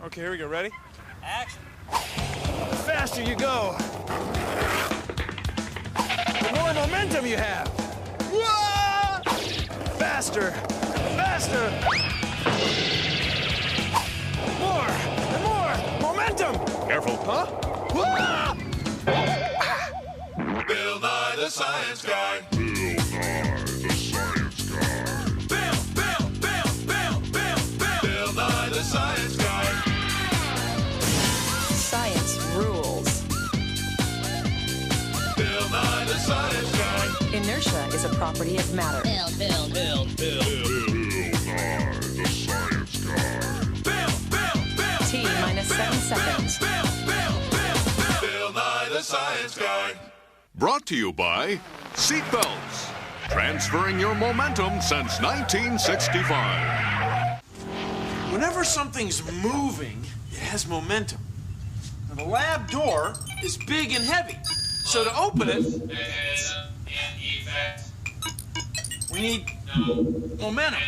Okay, here we go. Ready? Action. The faster you go, the more momentum you have. Whoa! Faster, faster. More and more momentum. Careful. Huh? Whoa! Bill Nye the Science Guy. Bill Nye the Science Guy. Science rules. Bill Nye the Science Guy. Inertia is a property of matter. Bill Nye the Science Guy. T minus 7 seconds. Bill Nye the Science Guy. Brought to you by Seatbelts. Transferring your momentum since 1965. Whenever something's moving, it has momentum. Now, the lab door is big and heavy, so to open it, we need momentum.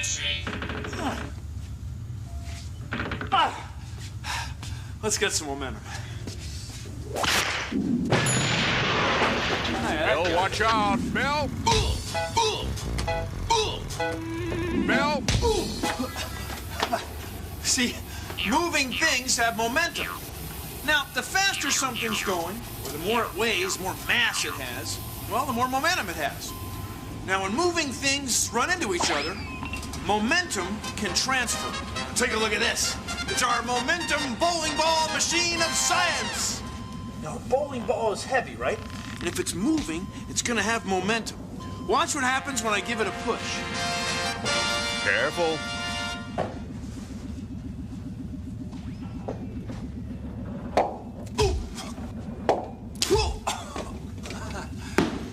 Let's get some momentum. Bill, watch out. Bill. Bill. See, moving things have momentum. Now, the faster something's going, or the more it weighs, the more mass it has, well, the more momentum it has. Now, when moving things run into each other, momentum can transfer. Take a look at this. It's our momentum bowling ball machine of science. Now, a bowling ball is heavy, right? And if it's moving, it's going to have momentum. Watch what happens when I give it a push. Careful.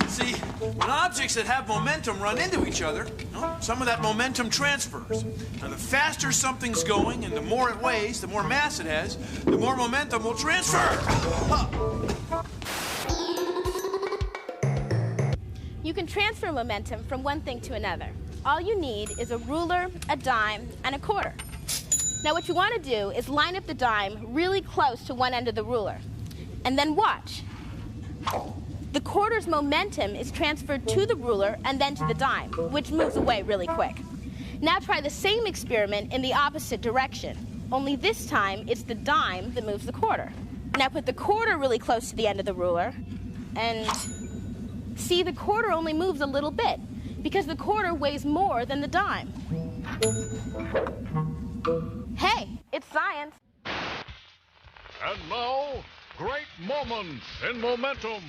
See, when objects that have momentum run into each other, some of that momentum transfers. Now, the faster something's going and the more it weighs, the more mass it has, the more momentum will transfer. You can transfer momentum from one thing to another. All you need is a ruler, a dime, and a quarter. Now what you want to do is line up the dime really close to one end of the ruler. And then watch. The quarter's momentum is transferred to the ruler and then to the dime, which moves away really quick. Now try the same experiment in the opposite direction, only this time it's the dime that moves the quarter. Now put the quarter really close to the end of the ruler, and see, the quarter only moves a little bit, because the quarter weighs more than the dime. Hey, it's science. And now, great moments in momentum.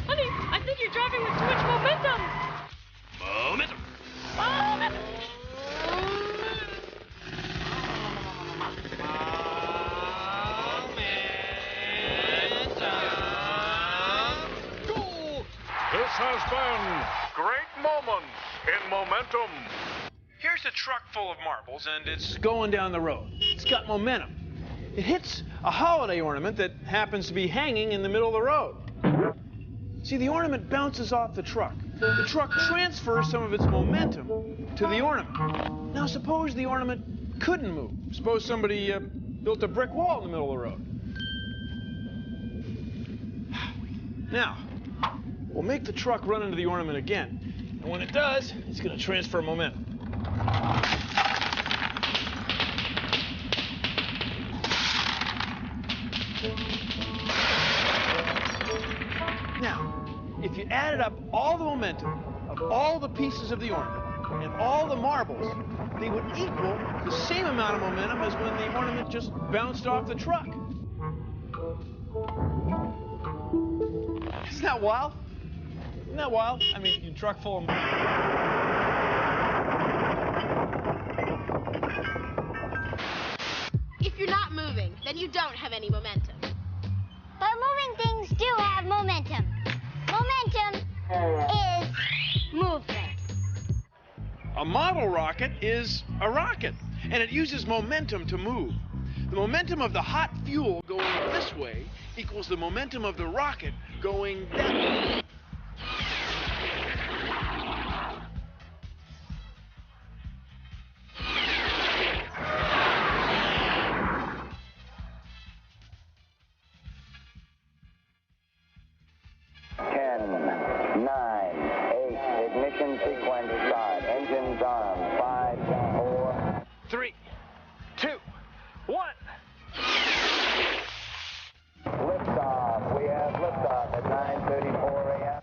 Honey, I think you're driving with too much momentum. Momentum. Goal! This has been Great Moments in Momentum. Here's a truck full of marbles, and it's going down the road. It's got momentum. It hits a holiday ornament that happens to be hanging in the middle of the road. See, the ornament bounces off the truck. The truck transfers some of its momentum to the ornament. Now, suppose the ornament couldn't move. Suppose somebody built a brick wall in the middle of the road. Now, we'll make the truck run into the ornament again. And when it does, it's going to transfer momentum. Now, if you added up all the momentum of all the pieces of the ornament and all the marbles, they would equal the same amount of momentum as when the ornament just bounced off the truck. Isn't that wild? Isn't that wild? I mean, your truck full of... If you're not moving, then you don't have any momentum. But moving things do have momentum. Momentum is movement. A A model rocket is a rocket, and it uses momentum to move. The momentum of the hot fuel going this way equals the momentum of the rocket going that way. Ignition sequence start. Engines on. 5, 4, 3, 2, 1. Liftoff. We have liftoff at 9:34 a.m.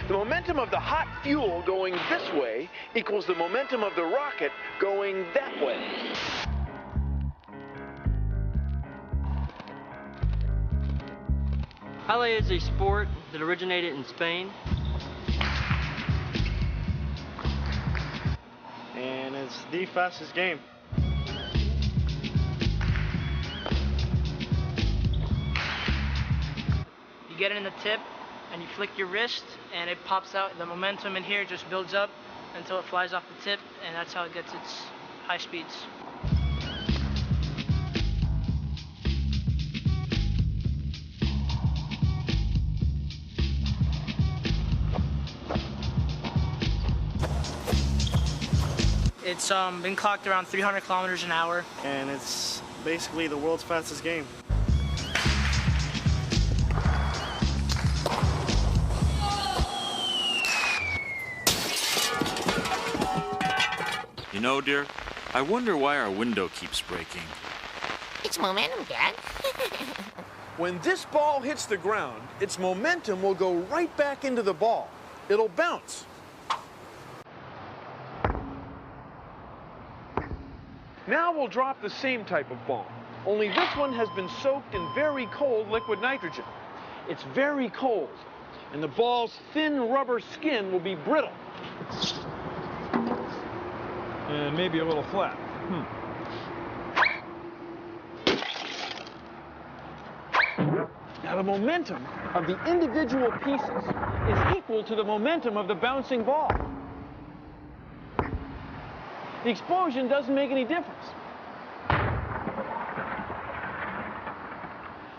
The momentum of the hot fuel going this way equals the momentum of the rocket going that way. Ballet is a sport that originated in Spain. And it's the fastest game. You get it in the tip and you flick your wrist and it pops out. The momentum in here just builds up until it flies off the tip, and that's how it gets its high speeds. It's been clocked around 300 kilometers an hour. And it's basically the world's fastest game. You know, dear, I wonder why our window keeps breaking. It's momentum, Dad. When this ball hits the ground, its momentum will go right back into the ball. It'll bounce. Now we'll drop the same type of ball, only this one has been soaked in very cold liquid nitrogen. It's very cold, and the ball's thin rubber skin will be brittle. And maybe a little flat. Now the momentum of the individual pieces is equal to the momentum of the bouncing ball. The explosion doesn't make any difference.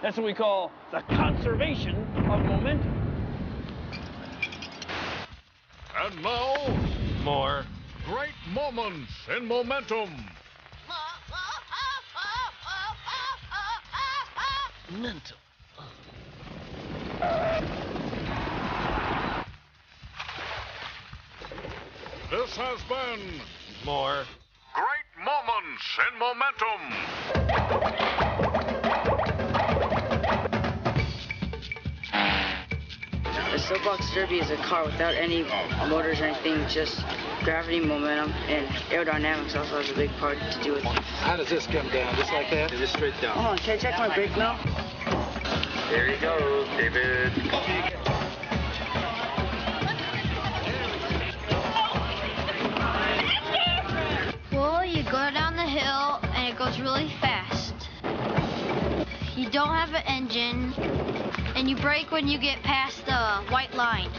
That's what we call the conservation of momentum. And now, More. great moments in momentum. Momentum. This has been More. Great Moments in Momentum. A soapbox derby is a car without any motors or anything, just gravity, momentum, and aerodynamics also has a big part to do with it. How does this come down? Just like that? Just straight down? Hold on, can I check my brake now? There he goes, David. Well, you go down the hill and it goes really fast. You don't have an engine, and you brake when you get past the white line.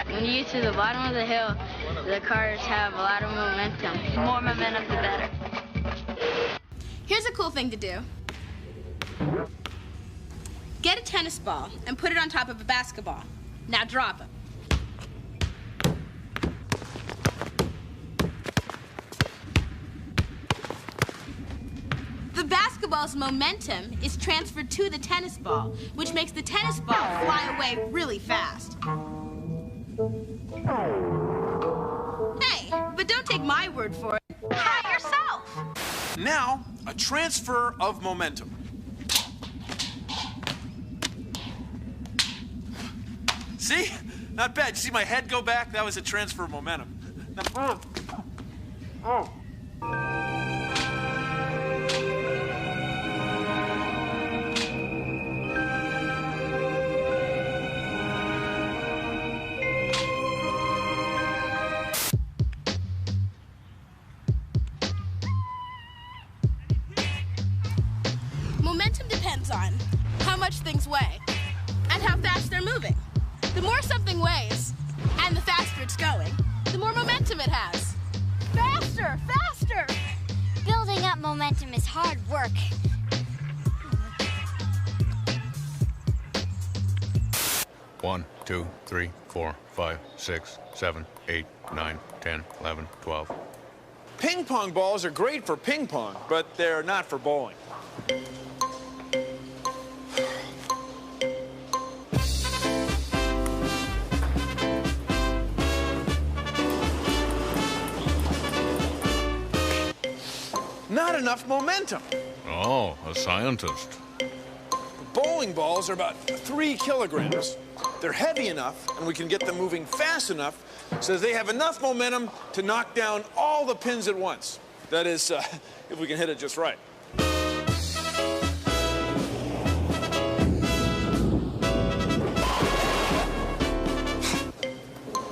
When you get to the bottom of the hill, the cars have a lot of momentum. The more momentum, the better. Here's a cool thing to do. Get a tennis ball and put it on top of a basketball. Now drop it. The basketball's momentum is transferred to the tennis ball, which makes the tennis ball fly away really fast. Hey, but don't take my word for it. Try it yourself. Now, a transfer of momentum. See? Not bad. You see my head go back? That was a transfer of momentum. Oh. momentum depends on how much things weigh and how fast they're moving. The more something weighs and the faster it's going, the more momentum it has. Faster, faster! Building up momentum is hard work. One, 2, 3, 4, 5, 6, 7, 8, 9, 10, 11, 12. Ping pong balls are great for ping pong, but they're not for bowling. Not enough momentum. Oh, a scientist. Bowling balls are about 3 kilograms. They're heavy enough, and we can get them moving fast enough so that they have enough momentum to knock down all the pins at once. That is, if we can hit it just right.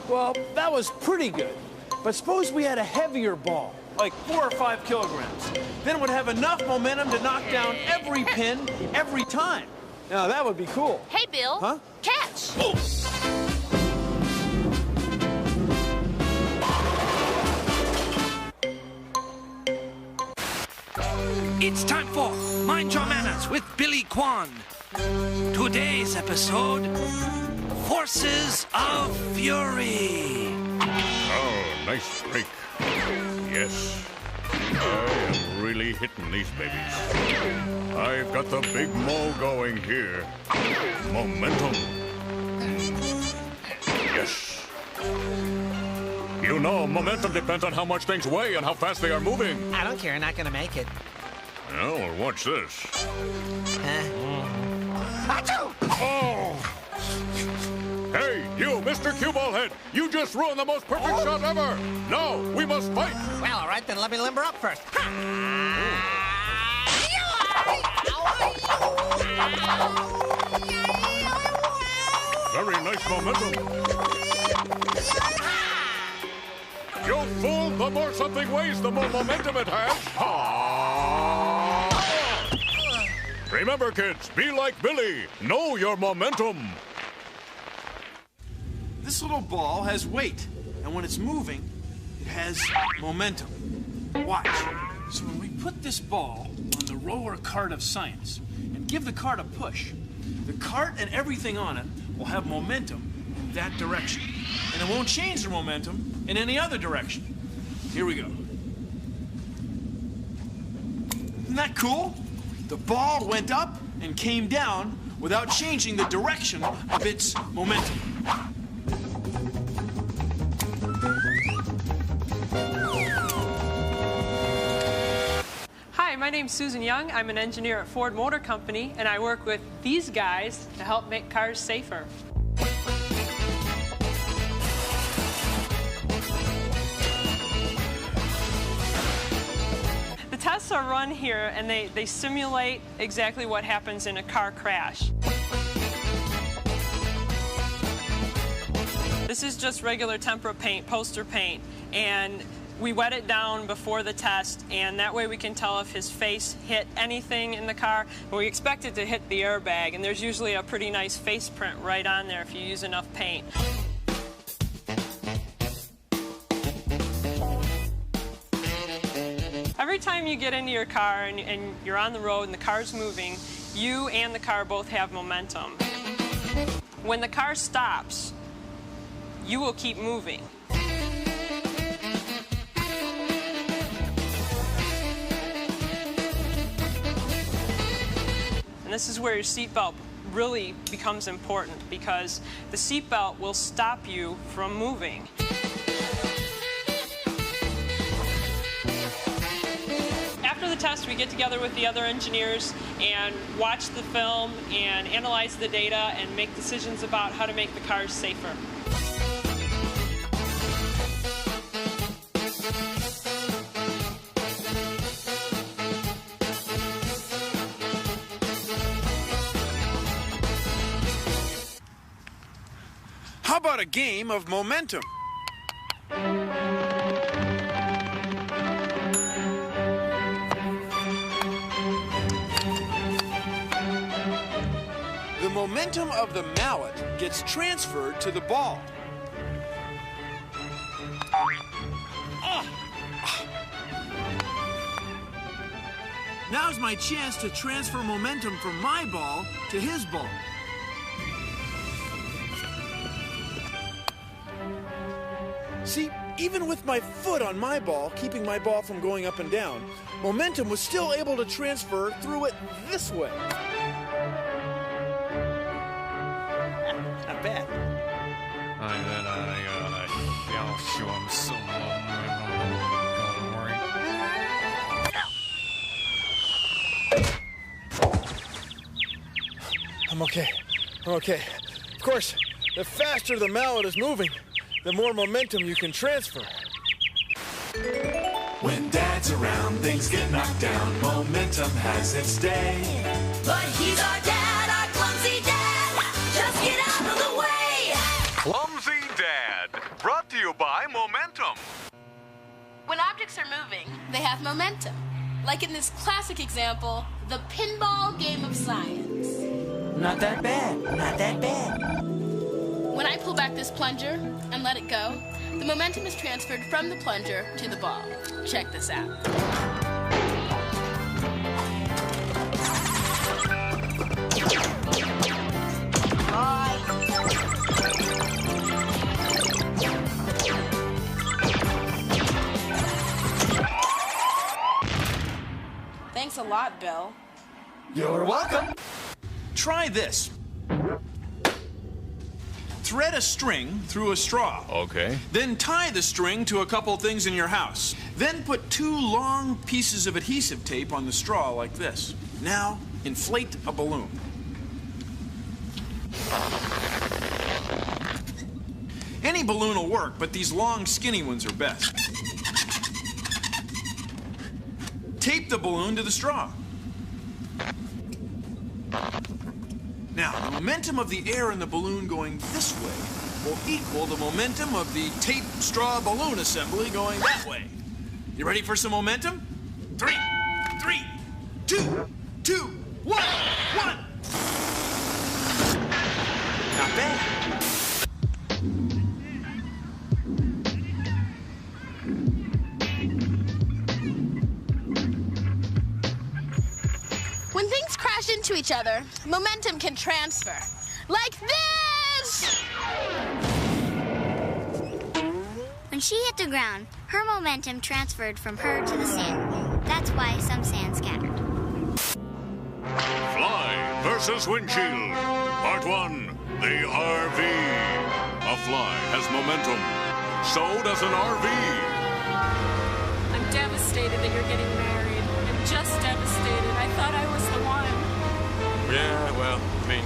Well, that was pretty good. But suppose we had a heavier ball, like 4 or 5 kilograms. Then it would have enough momentum to knock down every pin every time. Now, that would be cool. Hey, Bill. Huh? Catch. Oh. It's time for Mind Your Manners with Billy Kwan. Today's episode, Forces of Fury. Oh, nice break. Yes. I am really hitting these babies. I've got the big mo going here. Momentum. Yes. You know, momentum depends on how much things weigh and how fast they are moving. I don't care, I'm not gonna make it. Oh, watch this. Achoo! Oh! Hey, you, Mr. Cueball Head! You just ruined the most perfect shot ever! No, we must fight! Well, all right, then let me limber up first. Very nice momentum. You fool! The more something weighs, the more momentum it has. Remember, kids, be like Billy. Know your momentum. This little ball has weight, and when it's moving, it has momentum. Watch. So when we put this ball on the roller cart of science and give the cart a push, the cart and everything on it will have momentum in that direction. And it won't change the momentum in any other direction. Here we go. Isn't that cool? The ball went up and came down without changing the direction of its momentum. Hi, my name's Susan Young. I'm an engineer at Ford Motor Company, and I work with these guys to help make cars safer. The tests are run here, and they simulate exactly what happens in a car crash. This is just regular tempera paint, poster paint, and we wet it down before the test, and that way we can tell if his face hit anything in the car. We expect it to hit the airbag, and there's usually a pretty nice face print right on there if you use enough paint. Every time you get into your car and you're on the road and the car's moving, you and the car both have momentum. When the car stops, you will keep moving. And this is where your seatbelt really becomes important, because the seatbelt will stop you from moving. After the test, we get together with the other engineers and watch the film and analyze the data and make decisions about how to make the cars safer. How about a game of momentum? momentum of the mallet gets transferred to the ball. Now's my chance to transfer momentum from my ball to his ball. See, even with my foot on my ball, keeping my ball from going up and down, momentum was still able to transfer through it this way. Not bad. show him some I'm okay. I'm okay. Of course, the faster the mallet is moving, the more momentum you can transfer. When Dad's around, things get knocked down. Momentum has its day. But he's our dad, our clumsy dad. Just get out of the way. Clumsy Dad, brought to you by Momentum. When objects are moving, they have momentum. Like in this classic example, the pinball game of science. Not that bad. Not that bad. When I pull back this plunger and let it go, the momentum is transferred from the plunger to the ball. Check this out. Thanks a lot, Bill. You're welcome. Try this. Thread a string through a straw. Okay. Then tie the string to a couple things in your house. Then put 2 long pieces of adhesive tape on the straw like this. Now, inflate a balloon. Any balloon will work, but these long, skinny ones are best. Tape the balloon to the straw. Now, the momentum of the air in the balloon going this way will equal the momentum of the tape straw balloon assembly going that way. You ready for some momentum? 3, 2, 2, 1, 1. Not bad. When things crash into each other, momentum can transfer. Like this! When she hit the ground, her momentum transferred from her to the sand. That's why some sand scattered. Fly versus windshield. Part 1, the RV. A fly has momentum. So does an RV. I'm devastated that you're getting married. I'm just devastated. I thought I was the one. Yeah, well, I mean,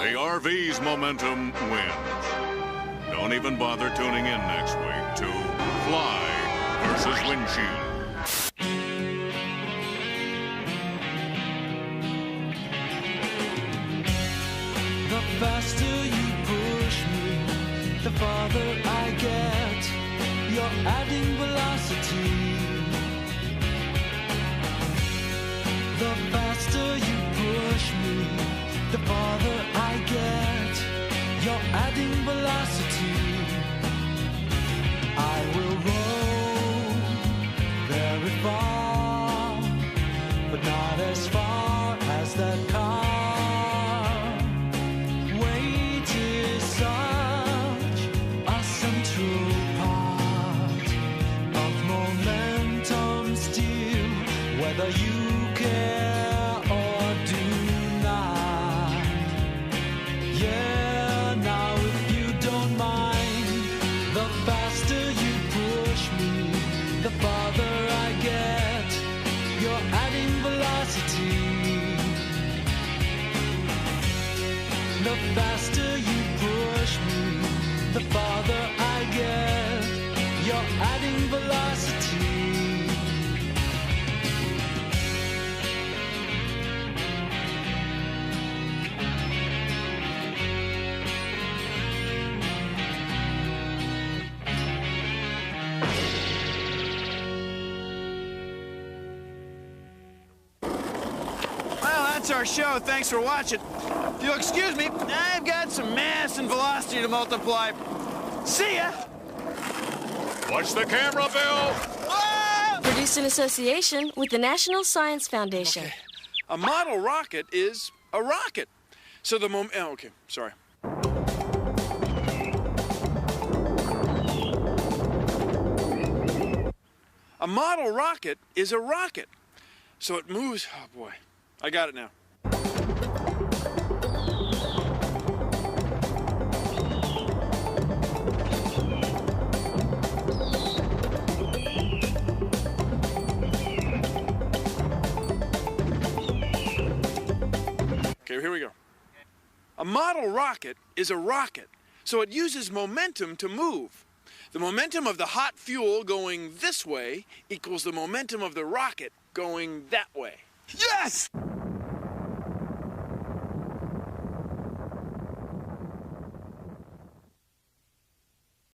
The RV's momentum wins. Don't even bother tuning in next week to Fly versus Windshield. The faster you push me, the farther I get. You're adding velocity. The faster you push me, the farther I get. You're adding velocity. I will roll very far, but not as far as that car. Weight is such a central part of momentum still, whether you care or do not. Yeah, now if you don't mind, the faster you push me, the farther I get. You're adding velocity. The faster you push me, the farther I get. You're adding velocity. that's our show. Thanks for watching. If you'll excuse me, I've got some mass and velocity to multiply. See ya! Watch the camera, Bill! Produced in association with the National Science Foundation. Okay. A model rocket is a rocket. So the okay, sorry. A model rocket is a rocket. So it moves, oh boy, I got it now. Okay, here we go. A model rocket is a rocket, so it uses momentum to move. The momentum of the hot fuel going this way equals the momentum of the rocket going that way. Yes!